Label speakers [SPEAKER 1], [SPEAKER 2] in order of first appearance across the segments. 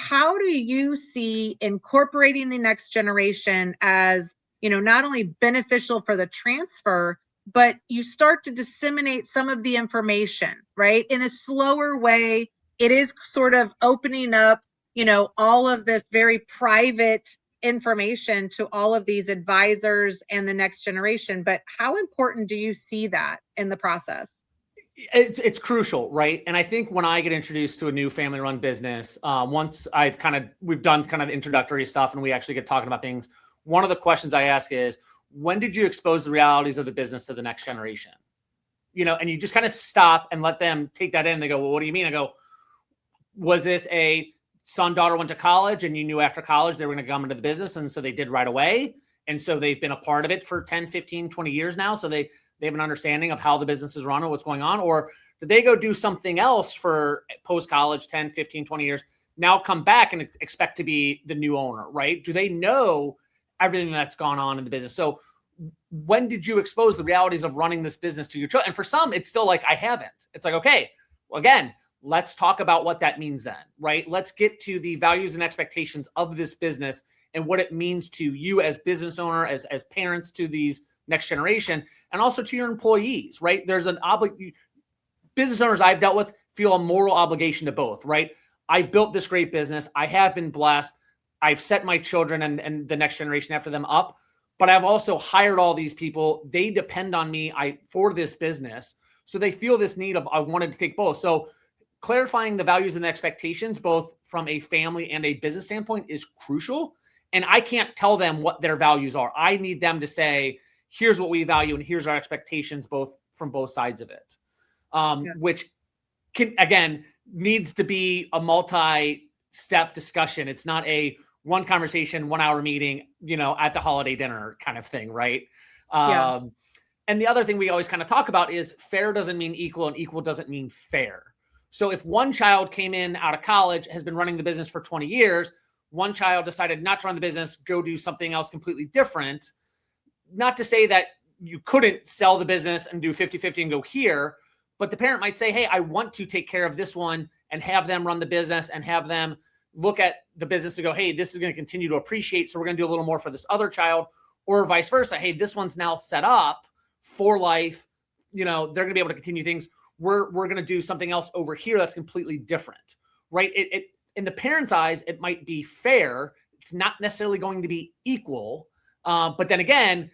[SPEAKER 1] how do you see incorporating the next generation as, not only beneficial for the transfer, but you start to disseminate some of the information, right? In a slower way. It is sort of opening up, all of this very private information to all of these advisors and the next generation. But how important do you see that in the process?
[SPEAKER 2] It's crucial, right? And I think when I get introduced to a new family-run business, once we've done kind of introductory stuff and we actually get talking about things, one of the questions I ask is, when did you expose the realities of the business to the next generation? And you just kind of stop and let them take that in. They go, well, what do you mean? I go, was this a son, daughter went to college and you knew after college they were going to come into the business, and so they did right away? And so they've been a part of it for 10, 15, 20 years now. So they have an understanding of how the business is run and what's going on. Or did they go do something else for post-college, 10, 15, 20 years, now come back and expect to be the new owner, right? Do they know everything that's gone on in the business? So when did you expose the realities of running this business to your children? And for some, it's still like, I haven't. It's like, okay, well, again, let's talk about what that means then, right? Let's get to the values and expectations of this business and what it means to you as business owner, as parents to these next generation, and also to your employees, right? There's an business owners I've dealt with feel a moral obligation to both, right? I've built this great business. I have been blessed. I've set my children and the next generation after them up, but I've also hired all these people. They depend on me for this business. So they feel this need of, I wanted to take both. So clarifying the values and the expectations, both from a family and a business standpoint, is crucial. And I can't tell them what their values are. I need them to say, here's what we value and here's our expectations, from both sides of it. Which again, needs to be a multi-step discussion. It's not a one conversation, 1 hour meeting, at the holiday dinner kind of thing, right? And the other thing we always kind of talk about is fair doesn't mean equal and equal doesn't mean fair. So if one child came in out of college, has been running the business for 20 years, one child decided not to run the business, go do something else completely different. Not to say that you couldn't sell the business and do 50-50 and go here, but the parent might say, hey, I want to take care of this one and have them run the business and have them look at the business and go, hey, this is going to continue to appreciate, so we're going to do a little more for this other child, or vice versa. Hey, this one's now set up for life. They're going to be able to continue things. We're going to do something else over here that's completely different, right? It in the parent's eyes, it might be fair. It's not necessarily going to be equal. But then again,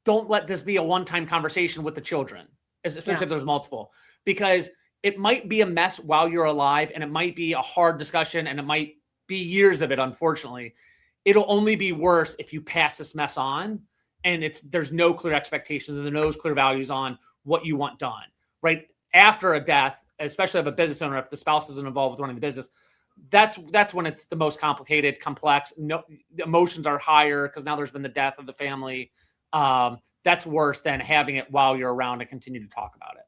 [SPEAKER 2] don't let this be a one-time conversation with the children, especially if there's multiple, because it might be a mess while you're alive, and it might be a hard discussion, and it might be years of it. Unfortunately, it'll only be worse if you pass this mess on and there's no clear expectations and there's no clear values on what you want done, right? After a death, especially of a business owner, if the spouse isn't involved with running the business, that's when it's the most complicated, complex. No, the emotions are higher because now there's been the death of the family. That's worse than having it while you're around and continue to talk about it.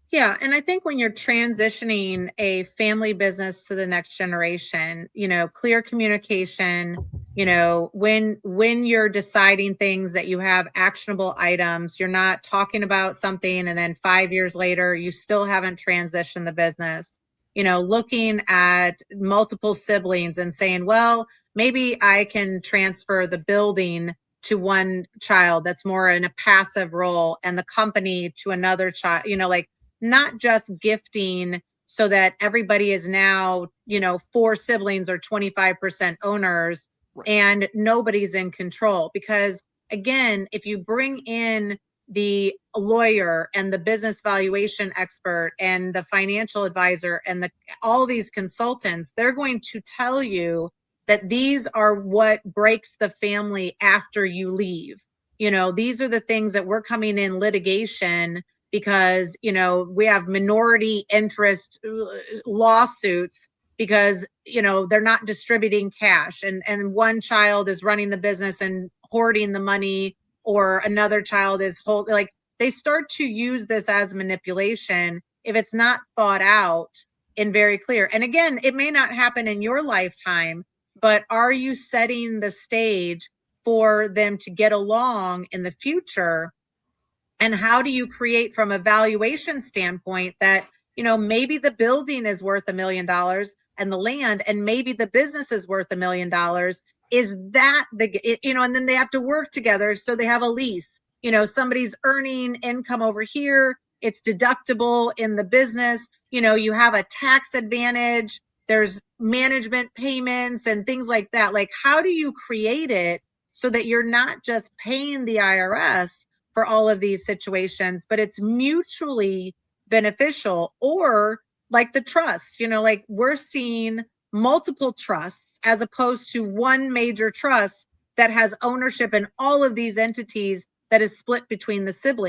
[SPEAKER 1] Yeah. And I think when you're transitioning a family business to the next generation, clear communication, when you're deciding things that you have actionable items, you're not talking about something and then 5 years later, you still haven't transitioned the business, looking at multiple siblings and saying, well, maybe I can transfer the building to one child that's more in a passive role and the company to another child, not just gifting so that everybody is now, 4 siblings or 25% owners, right, and nobody's in control. Because again, if you bring in the lawyer and the business valuation expert and the financial advisor and all these consultants, they're going to tell you that these are what breaks the family after you leave. These are the things that we're coming in litigation because, we have minority interest lawsuits because, they're not distributing cash and one child is running the business and hoarding the money, or another child is they start to use this as manipulation if it's not thought out and very clear. And again, it may not happen in your lifetime, but are you setting the stage for them to get along in the future? And how do you create from a valuation standpoint that, maybe the building is worth $1 million, and the land, and maybe the business is worth $1 million. Is that and then they have to work together. So they have a lease, somebody's earning income over here. It's deductible in the business. You have a tax advantage. There's management payments and things like that. Like, how do you create it so that you're not just paying the IRS for all of these situations, but it's mutually beneficial? Or like the trust, like we're seeing multiple trusts as opposed to one major trust that has ownership in all of these entities that is split between the siblings.